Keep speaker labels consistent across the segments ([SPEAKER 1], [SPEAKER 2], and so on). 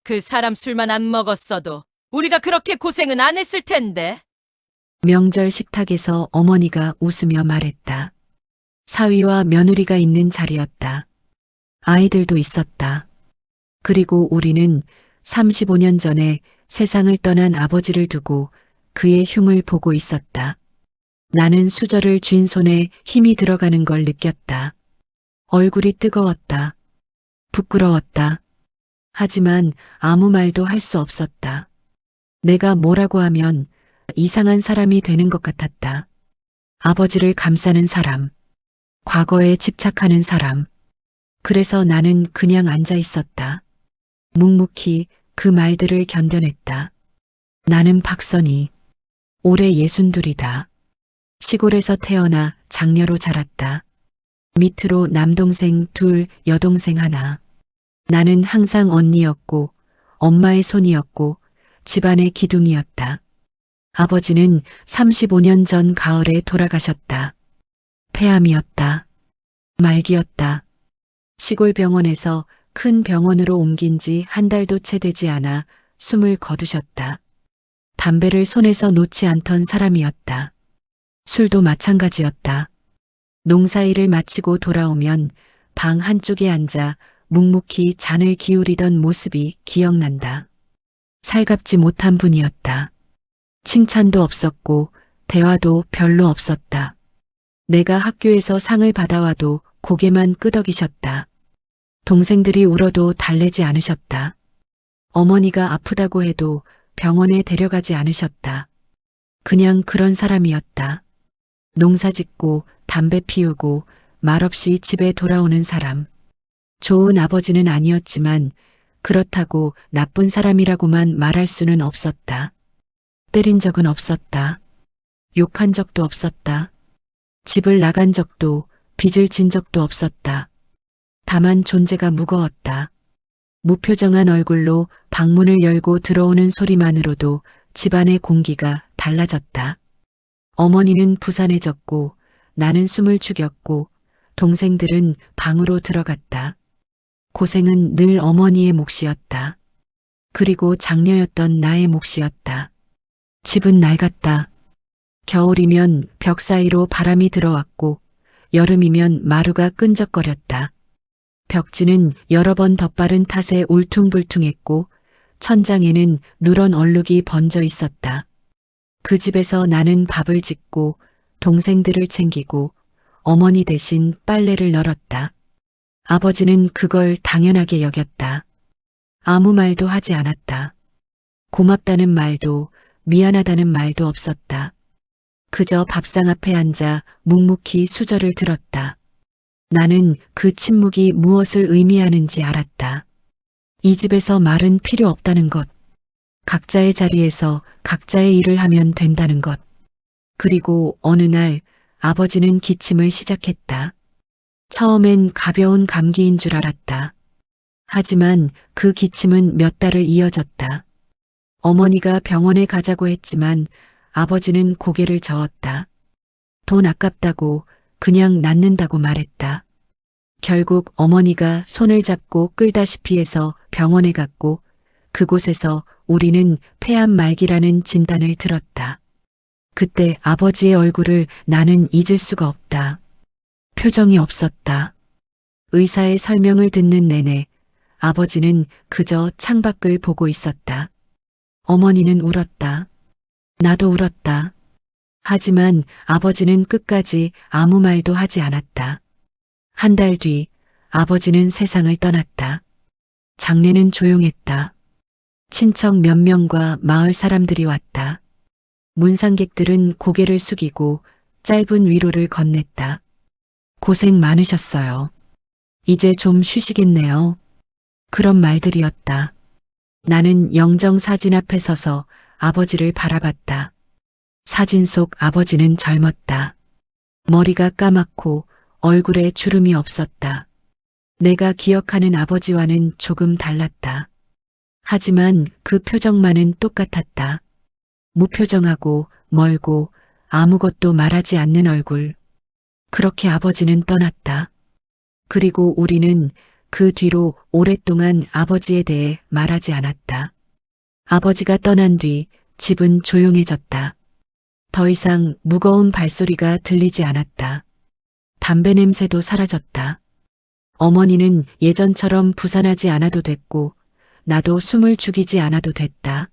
[SPEAKER 1] 그 사람 술만 안 먹었어도 우리가 그렇게 고생은 안 했을 텐데.
[SPEAKER 2] 명절 식탁에서 어머니가 웃으며 말했다. 사위와 며느리가 있는 자리였다. 아이들도 있었다. 그리고 우리는 35년 전에 세상을 떠난 아버지를 두고 그의 흉을 보고 있었다. 나는 수저를 쥔 손에 힘이 들어가는 걸 느꼈다. 얼굴이 뜨거웠다. 부끄러웠다. 하지만 아무 말도 할 수 없었다. 내가 뭐라고 하면 이상한 사람이 되는 것 같았다. 아버지를 감싸는 사람, 과거에 집착하는 사람. 그래서 나는 그냥 앉아 있었다. 묵묵히 그 말들을 견뎌냈다. 나는 박선희. 올해 62이다. 시골에서 태어나 장녀로 자랐다. 밑으로 남동생 둘, 여동생 하나. 나는 항상 언니였고 엄마의 손이었고 집안의 기둥이었다. 아버지는 35년 전 가을에 돌아가셨다. 폐암이었다. 말기였다. 시골 병원에서 큰 병원으로 옮긴 지 한 달도 채 되지 않아 숨을 거두셨다. 담배를 손에서 놓지 않던 사람이었다. 술도 마찬가지였다. 농사일을 마치고 돌아오면 방 한쪽에 앉아 묵묵히 잔을 기울이던 모습이 기억난다. 살갑지 못한 분이었다. 칭찬도 없었고 대화도 별로 없었다. 내가 학교에서 상을 받아와도 고개만 끄덕이셨다. 동생들이 울어도 달래지 않으셨다. 어머니가 아프다고 해도 병원에 데려가지 않으셨다. 그냥 그런 사람이었다. 농사 짓고 담배 피우고 말없이 집에 돌아오는 사람. 좋은 아버지는 아니었지만 그렇다고 나쁜 사람이라고만 말할 수는 없었다. 때린 적은 없었다. 욕한 적도 없었다. 집을 나간 적도 빚을 진 적도 없었다. 다만 존재가 무거웠다. 무표정한 얼굴로 방문을 열고 들어오는 소리만으로도 집안의 공기가 달라졌다. 어머니는 부산해졌고 나는 숨을 죽였고 동생들은 방으로 들어갔다. 고생은 늘 어머니의 몫이었다. 그리고 장녀였던 나의 몫이었다. 집은 낡았다. 겨울이면 벽 사이로 바람이 들어왔고 여름이면 마루가 끈적거렸다. 벽지는 여러 번 덧바른 탓에 울퉁불퉁했고 천장에는 누런 얼룩이 번져 있었다. 그 집에서 나는 밥을 짓고 동생들을 챙기고 어머니 대신 빨래를 널었다. 아버지는 그걸 당연하게 여겼다. 아무 말도 하지 않았다. 고맙다는 말도 미안하다는 말도 없었다. 그저 밥상 앞에 앉아 묵묵히 수저를 들었다. 나는 그 침묵이 무엇을 의미하는지 알았다. 이 집에서 말은 필요 없다는 것. 각자의 자리에서 각자의 일을 하면 된다는 것. 그리고 어느 날 아버지는 기침을 시작했다. 처음엔 가벼운 감기인 줄 알았다. 하지만 그 기침은 몇 달을 이어졌다. 어머니가 병원에 가자고 했지만 아버지는 고개를 저었다. 돈 아깝다고 그냥 낫는다고 말했다. 결국 어머니가 손을 잡고 끌다시피 해서 병원에 갔고 그곳에서 우리는 폐암 말기라는 진단을 들었다. 그때 아버지의 얼굴을 나는 잊을 수가 없다. 표정이 없었다. 의사의 설명을 듣는 내내 아버지는 그저 창밖을 보고 있었다. 어머니는 울었다. 나도 울었다. 하지만 아버지는 끝까지 아무 말도 하지 않았다. 한 달 뒤 아버지는 세상을 떠났다. 장례는 조용했다. 친척 몇 명과 마을 사람들이 왔다. 문상객들은 고개를 숙이고 짧은 위로를 건넸다. 고생 많으셨어요. 이제 좀 쉬시겠네요. 그런 말들이었다. 나는 영정 사진 앞에 서서 아버지를 바라봤다. 사진 속 아버지는 젊었다. 머리가 까맣고 얼굴에 주름이 없었다. 내가 기억하는 아버지와는 조금 달랐다. 하지만 그 표정만은 똑같았다. 무표정하고 멀고 아무것도 말하지 않는 얼굴. 그렇게 아버지는 떠났다. 그리고 우리는 그 뒤로 오랫동안 아버지에 대해 말하지 않았다. 아버지가 떠난 뒤 집은 조용해졌다. 더 이상 무거운 발소리가 들리지 않았다. 담배 냄새도 사라졌다. 어머니는 예전처럼 부산하지 않아도 됐고, 나도 숨을 죽이지 않아도 됐다.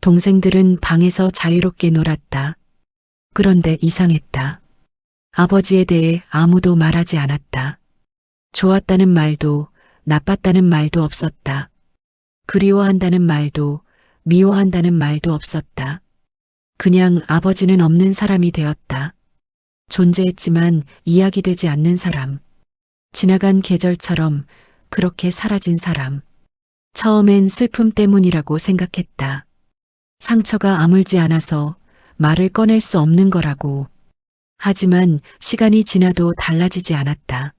[SPEAKER 2] 동생들은 방에서 자유롭게 놀았다. 그런데 이상했다. 아버지에 대해 아무도 말하지 않았다. 좋았다는 말도 나빴다는 말도 없었다. 그리워한다는 말도 미워한다는 말도 없었다. 그냥 아버지는 없는 사람이 되었다. 존재했지만 이야기되지 않는 사람. 지나간 계절처럼 그렇게 사라진 사람. 처음엔 슬픔 때문이라고 생각했다. 상처가 아물지 않아서 말을 꺼낼 수 없는 거라고. 하지만 시간이 지나도 달라지지 않았다.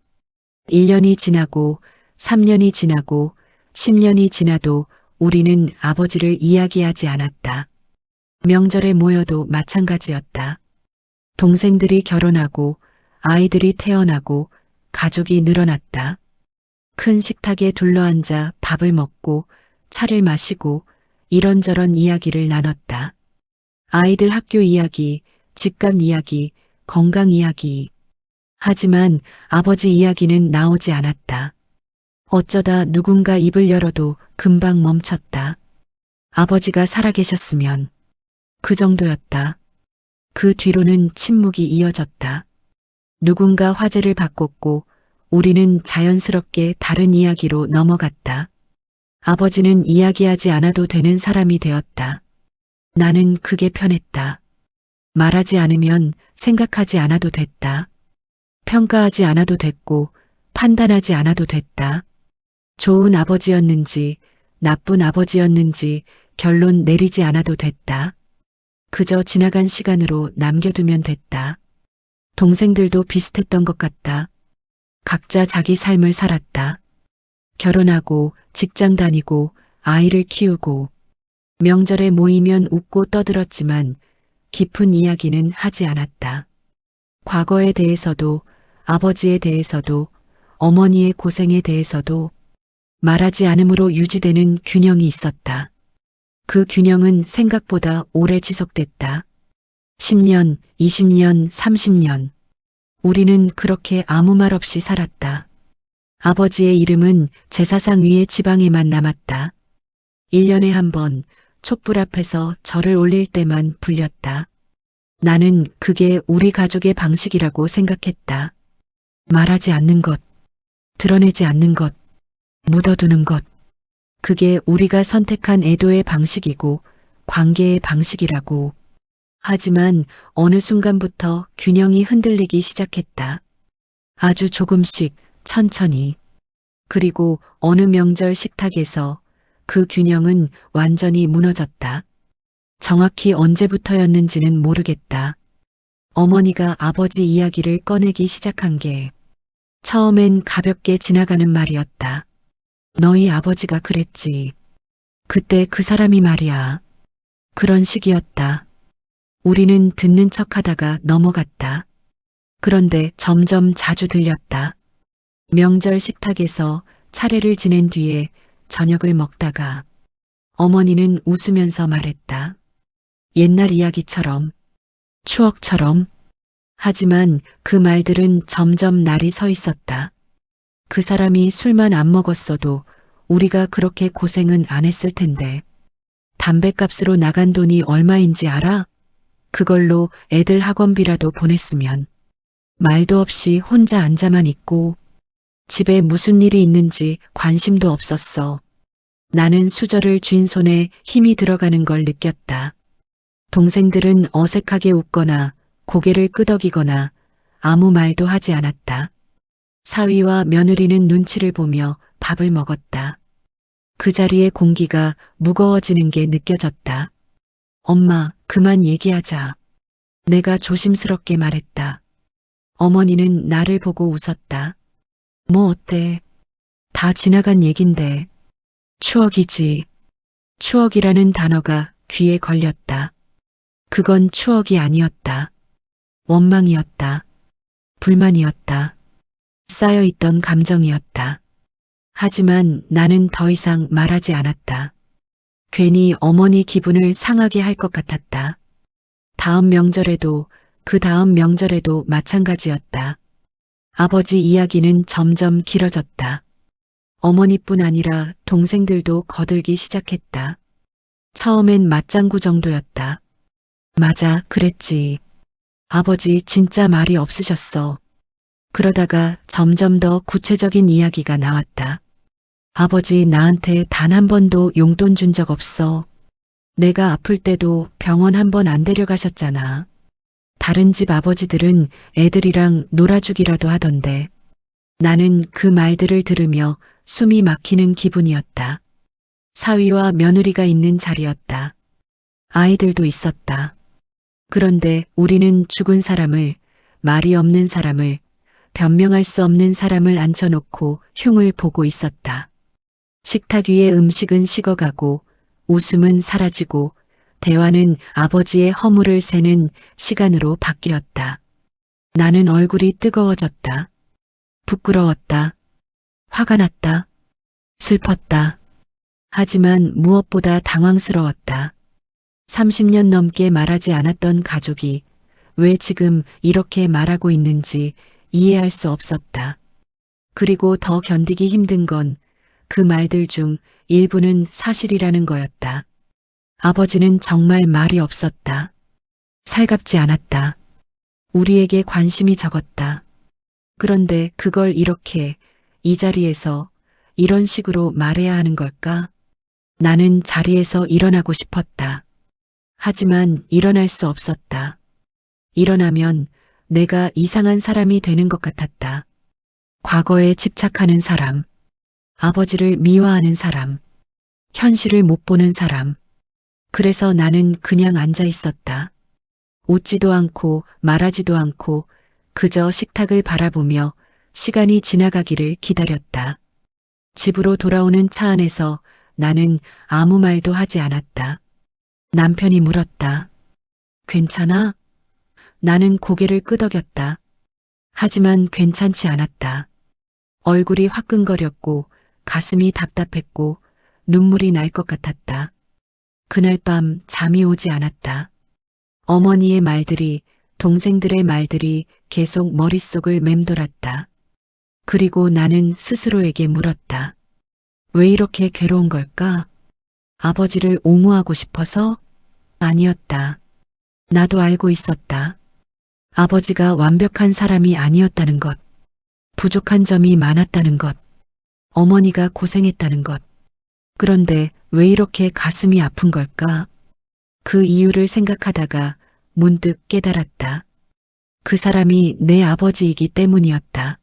[SPEAKER 2] 1년이 지나고 3년이 지나고 10년이 지나도 우리는 아버지를 이야기하지 않았다. 명절에 모여도 마찬가지였다. 동생들이 결혼하고 아이들이 태어나고 가족이 늘어났다. 큰 식탁에 둘러앉아 밥을 먹고 차를 마시고 이런저런 이야기를 나눴다. 아이들 학교 이야기, 집값 이야기, 건강 이야기. 하지만 아버지 이야기는 나오지 않았다. 어쩌다 누군가 입을 열어도 금방 멈췄다. 아버지가 살아계셨으면 그 정도였다. 그 뒤로는 침묵이 이어졌다. 누군가 화제를 바꿨고 우리는 자연스럽게 다른 이야기로 넘어갔다. 아버지는 이야기하지 않아도 되는 사람이 되었다. 나는 그게 편했다. 말하지 않으면 생각하지 않아도 됐다. 평가하지 않아도 됐고 판단하지 않아도 됐다. 좋은 아버지였는지 나쁜 아버지였는지 결론 내리지 않아도 됐다. 그저 지나간 시간으로 남겨두면 됐다. 동생들도 비슷했던 것 같다. 각자 자기 삶을 살았다. 결혼하고 직장 다니고 아이를 키우고 명절에 모이면 웃고 떠들었지만 깊은 이야기는 하지 않았다. 과거에 대해서도 아버지에 대해서도 어머니의 고생에 대해서도 말하지 않음으로 유지되는 균형이 있었다. 그 균형은 생각보다 오래 지속됐다. 10년, 20년, 30년. 우리는 그렇게 아무 말 없이 살았다. 아버지의 이름은 제사상 위의 지방에만 남았다. 1년에 한 번 촛불 앞에서 절을 올릴 때만 불렸다. 나는 그게 우리 가족의 방식이라고 생각했다. 말하지 않는 것, 드러내지 않는 것, 묻어두는 것. 그게 우리가 선택한 애도의 방식이고 관계의 방식이라고. 하지만 어느 순간부터 균형이 흔들리기 시작했다. 아주 조금씩 천천히. 그리고 어느 명절 식탁에서 그 균형은 완전히 무너졌다. 정확히 언제부터였는지는 모르겠다. 어머니가 아버지 이야기를 꺼내기 시작한 게 처음엔 가볍게 지나가는 말이었다. 너희 아버지가 그랬지. 그때 그 사람이 말이야. 그런 식이었다. 우리는 듣는 척하다가 넘어갔다. 그런데 점점 자주 들렸다. 명절 식탁에서 차례를 지낸 뒤에 저녁을 먹다가 어머니는 웃으면서 말했다. 옛날 이야기처럼, 추억처럼. 하지만 그 말들은 점점 날이 서 있었다. 그 사람이 술만 안 먹었어도 우리가 그렇게 고생은 안 했을 텐데. 담뱃값으로 나간 돈이 얼마인지 알아? 그걸로 애들 학원비라도 보냈으면. 말도 없이 혼자 앉아만 있고 집에 무슨 일이 있는지 관심도 없었어. 나는 수저를 쥔 손에 힘이 들어가는 걸 느꼈다. 동생들은 어색하게 웃거나 고개를 끄덕이거나 아무 말도 하지 않았다. 사위와 며느리는 눈치를 보며 밥을 먹었다. 그 자리의 공기가 무거워지는 게 느껴졌다. 엄마, 그만 얘기하자. 내가 조심스럽게 말했다. 어머니는 나를 보고 웃었다. 뭐 어때? 다 지나간 얘긴데. 추억이지. 추억이라는 단어가 귀에 걸렸다. 그건 추억이 아니었다. 원망이었다. 불만이었다. 쌓여있던 감정이었다. 하지만 나는 더 이상 말하지 않았다. 괜히 어머니 기분을 상하게 할 것 같았다. 다음 명절에도 그 다음 명절에도 마찬가지였다. 아버지 이야기는 점점 길어졌다. 어머니뿐 아니라 동생들도 거들기 시작했다. 처음엔 맞장구 정도였다. 맞아, 그랬지. 아버지 진짜 말이 없으셨어. 그러다가 점점 더 구체적인 이야기가 나왔다. 아버지 나한테 단 한 번도 용돈 준 적 없어. 내가 아플 때도 병원 한 번 안 데려가셨잖아. 다른 집 아버지들은 애들이랑 놀아주기라도 하던데. 나는 그 말들을 들으며 숨이 막히는 기분이었다. 사위와 며느리가 있는 자리였다. 아이들도 있었다. 그런데 우리는 죽은 사람을, 말이 없는 사람을, 변명할 수 없는 사람을 앉혀놓고 흉을 보고 있었다. 식탁 위의 음식은 식어가고 웃음은 사라지고 대화는 아버지의 허물을 세는 시간으로 바뀌었다. 나는 얼굴이 뜨거워졌다. 부끄러웠다. 화가 났다. 슬펐다. 하지만 무엇보다 당황스러웠다. 30년 넘게 말하지 않았던 가족이 왜 지금 이렇게 말하고 있는지 이해할 수 없었다. 그리고 더 견디기 힘든 건 그 말들 중 일부는 사실이라는 거였다. 아버지는 정말 말이 없었다. 살갑지 않았다. 우리에게 관심이 적었다. 그런데 그걸 이렇게 이 자리에서 이런 식으로 말해야 하는 걸까? 나는 자리에서 일어나고 싶었다. 하지만 일어날 수 없었다. 일어나면 내가 이상한 사람이 되는 것 같았다. 과거에 집착하는 사람, 아버지를 미워하는 사람, 현실을 못 보는 사람. 그래서 나는 그냥 앉아 있었다. 웃지도 않고 말하지도 않고 그저 식탁을 바라보며 시간이 지나가기를 기다렸다. 집으로 돌아오는 차 안에서 나는 아무 말도 하지 않았다. 남편이 물었다. 괜찮아? 나는 고개를 끄덕였다. 하지만 괜찮지 않았다. 얼굴이 화끈거렸고 가슴이 답답했고 눈물이 날 것 같았다. 그날 밤 잠이 오지 않았다. 어머니의 말들이, 동생들의 말들이 계속 머릿속을 맴돌았다. 그리고 나는 스스로에게 물었다. 왜 이렇게 괴로운 걸까? 아버지를 옹호하고 싶어서? 아니었다. 나도 알고 있었다. 아버지가 완벽한 사람이 아니었다는 것, 부족한 점이 많았다는 것, 어머니가 고생했다는 것. 그런데 왜 이렇게 가슴이 아픈 걸까? 그 이유를 생각하다가 문득 깨달았다. 그 사람이 내 아버지이기 때문이었다.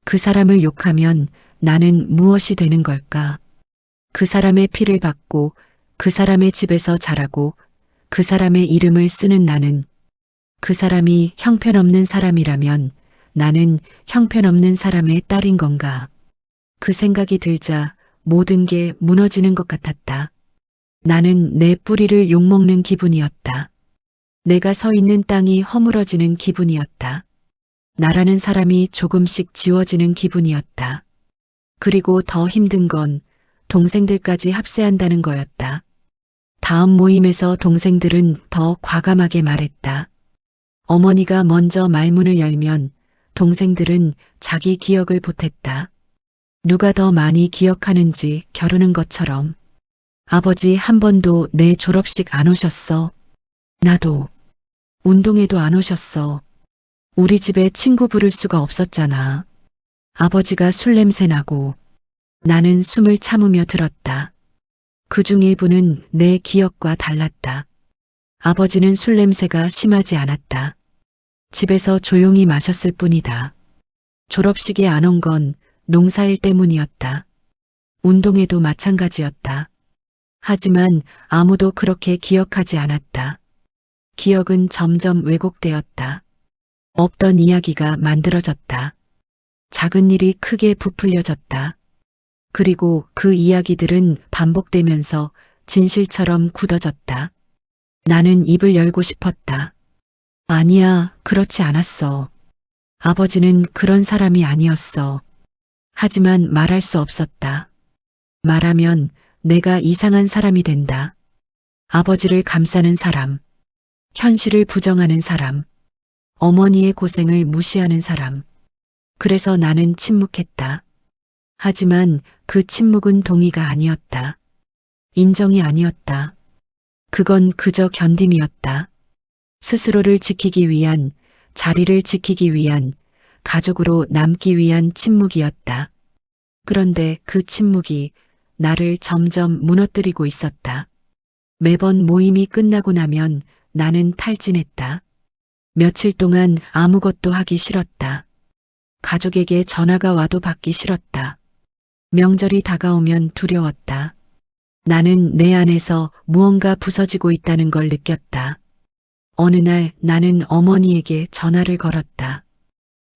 [SPEAKER 2] 그 사람을 욕하면 나는 무엇이 되는 걸까? 그 사람의 피를 받고 그 사람의 집에서 자라고 그 사람의 이름을 쓰는 나는, 그 사람이 형편없는 사람이라면 나는 형편없는 사람의 딸인 건가? 그 생각이 들자 모든 게 무너지는 것 같았다. 나는 내 뿌리를 욕먹는 기분이었다. 내가 서 있는 땅이 허물어지는 기분이었다. 나라는 사람이 조금씩 지워지는 기분이었다. 그리고 더 힘든 건 동생들까지 합세한다는 거였다. 다음 모임에서 동생들은 더 과감하게 말했다. 어머니가 먼저 말문을 열면 동생들은 자기 기억을 보탰다. 누가 더 많이 기억하는지 겨루는 것처럼. 아버지 한 번도 내 졸업식 안 오셨어. 나도. 운동회도 안 오셨어. 우리 집에 친구 부를 수가 없었잖아. 아버지가 술 냄새 나고. 나는 숨을 참으며 들었다. 그중 일부는 내 기억과 달랐다. 아버지는 술 냄새가 심하지 않았다. 집에서 조용히 마셨을 뿐이다. 졸업식에 안 온 건 농사일 때문이었다. 운동회도 마찬가지였다. 하지만 아무도 그렇게 기억하지 않았다. 기억은 점점 왜곡되었다. 없던 이야기가 만들어졌다. 작은 일이 크게 부풀려졌다. 그리고 그 이야기들은 반복되면서 진실처럼 굳어졌다. 나는 입을 열고 싶었다. 아니야, 그렇지 않았어. 아버지는 그런 사람이 아니었어. 하지만 말할 수 없었다. 말하면 내가 이상한 사람이 된다. 아버지를 감싸는 사람, 현실을 부정하는 사람, 어머니의 고생을 무시하는 사람. 그래서 나는 침묵했다. 하지만 그 침묵은 동의가 아니었다. 인정이 아니었다. 그건 그저 견딤이었다. 스스로를 지키기 위한, 자리를 지키기 위한, 가족으로 남기 위한 침묵이었다. 그런데 그 침묵이 나를 점점 무너뜨리고 있었다. 매번 모임이 끝나고 나면 나는 탈진했다. 며칠 동안 아무것도 하기 싫었다. 가족에게 전화가 와도 받기 싫었다. 명절이 다가오면 두려웠다. 나는 내 안에서 무언가 부서지고 있다는 걸 느꼈다. 어느 날 나는 어머니에게 전화를 걸었다.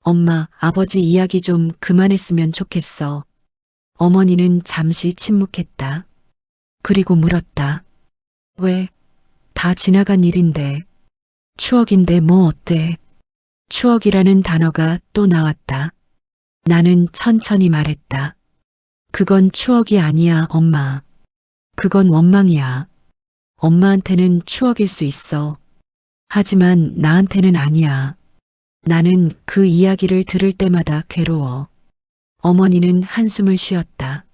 [SPEAKER 2] 엄마, 아버지 이야기 좀 그만했으면 좋겠어. 어머니는 잠시 침묵했다. 그리고 물었다. 왜? 다 지나간 일인데. 추억인데 뭐 어때? 추억이라는 단어가 또 나왔다. 나는 천천히 말했다. 그건 추억이 아니야, 엄마. 그건 원망이야. 엄마한테는 추억일 수 있어. 하지만 나한테는 아니야. 나는 그 이야기를 들을 때마다 괴로워. 어머니는 한숨을 쉬었다.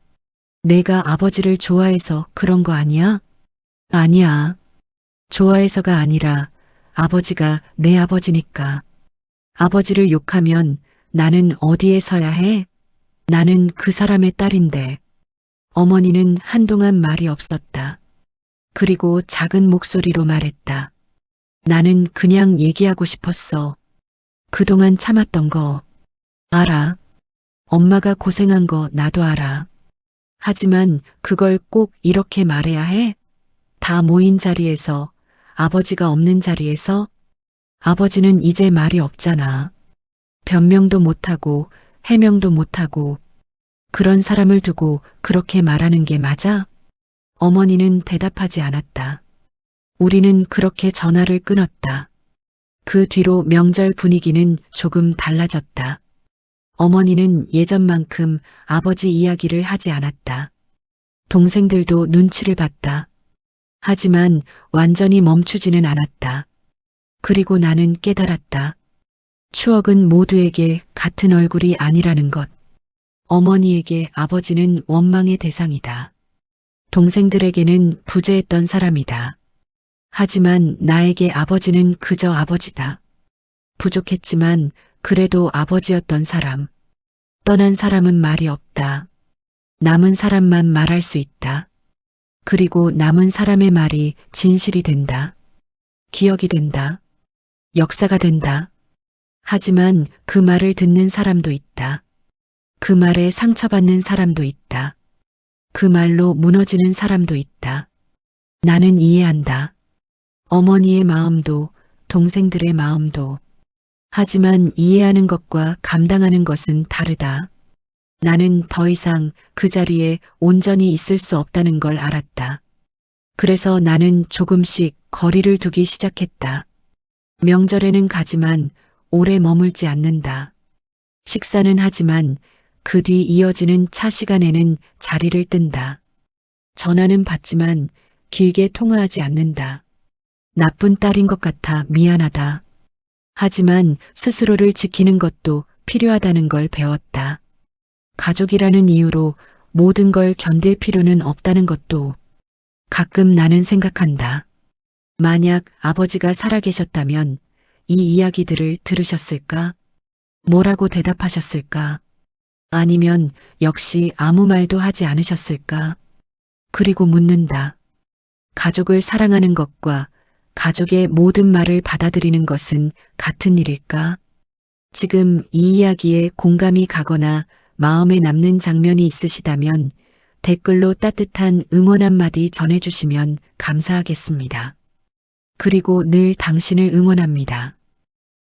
[SPEAKER 2] 내가 아버지를 좋아해서 그런 거 아니야? 아니야. 좋아해서가 아니라 아버지가 내 아버지니까. 아버지를 욕하면 나는 어디에 서야 해? 나는 그 사람의 딸인데. 어머니는 한동안 말이 없었다. 그리고 작은 목소리로 말했다. 나는 그냥 얘기하고 싶었어. 그동안 참았던 거. 알아. 엄마가 고생한 거 나도 알아. 하지만 그걸 꼭 이렇게 말해야 해? 다 모인 자리에서, 아버지가 없는 자리에서? 아버지는 이제 말이 없잖아. 변명도 못하고 해명도 못하고 그런 사람을 두고 그렇게 말하는 게 맞아? 어머니는 대답하지 않았다. 우리는 그렇게 전화를 끊었다. 그 뒤로 명절 분위기는 조금 달라졌다. 어머니는 예전만큼 아버지 이야기를 하지 않았다. 동생들도 눈치를 봤다. 하지만 완전히 멈추지는 않았다. 그리고 나는 깨달았다. 추억은 모두에게 같은 얼굴이 아니라는 것. 어머니에게 아버지는 원망의 대상이다. 동생들에게는 부재했던 사람이다. 하지만 나에게 아버지는 그저 아버지다. 부족했지만 그래도 아버지였던 사람. 떠난 사람은 말이 없다. 남은 사람만 말할 수 있다. 그리고 남은 사람의 말이 진실이 된다. 기억이 된다. 역사가 된다. 하지만 그 말을 듣는 사람도 있다. 그 말에 상처받는 사람도 있다. 그 말로 무너지는 사람도 있다. 나는 이해한다. 어머니의 마음도 동생들의 마음도. 하지만 이해하는 것과 감당하는 것은 다르다. 나는 더 이상 그 자리에 온전히 있을 수 없다는 걸 알았다. 그래서 나는 조금씩 거리를 두기 시작했다. 명절에는 가지만 오래 머물지 않는다. 식사는 하지만 그 뒤 이어지는 차 시간에는 자리를 뜬다. 전화는 받지만 길게 통화하지 않는다. 나쁜 딸인 것 같아 미안하다. 하지만 스스로를 지키는 것도 필요하다는 걸 배웠다. 가족이라는 이유로 모든 걸 견딜 필요는 없다는 것도. 가끔 나는 생각한다. 만약 아버지가 살아계셨다면 이 이야기들을 들으셨을까? 뭐라고 대답하셨을까? 아니면 역시 아무 말도 하지 않으셨을까? 그리고 묻는다. 가족을 사랑하는 것과 가족의 모든 말을 받아들이는 것은 같은 일일까? 지금 이 이야기에 공감이 가거나 마음에 남는 장면이 있으시다면 댓글로 따뜻한 응원 한마디 전해주시면 감사하겠습니다. 그리고 늘 당신을 응원합니다.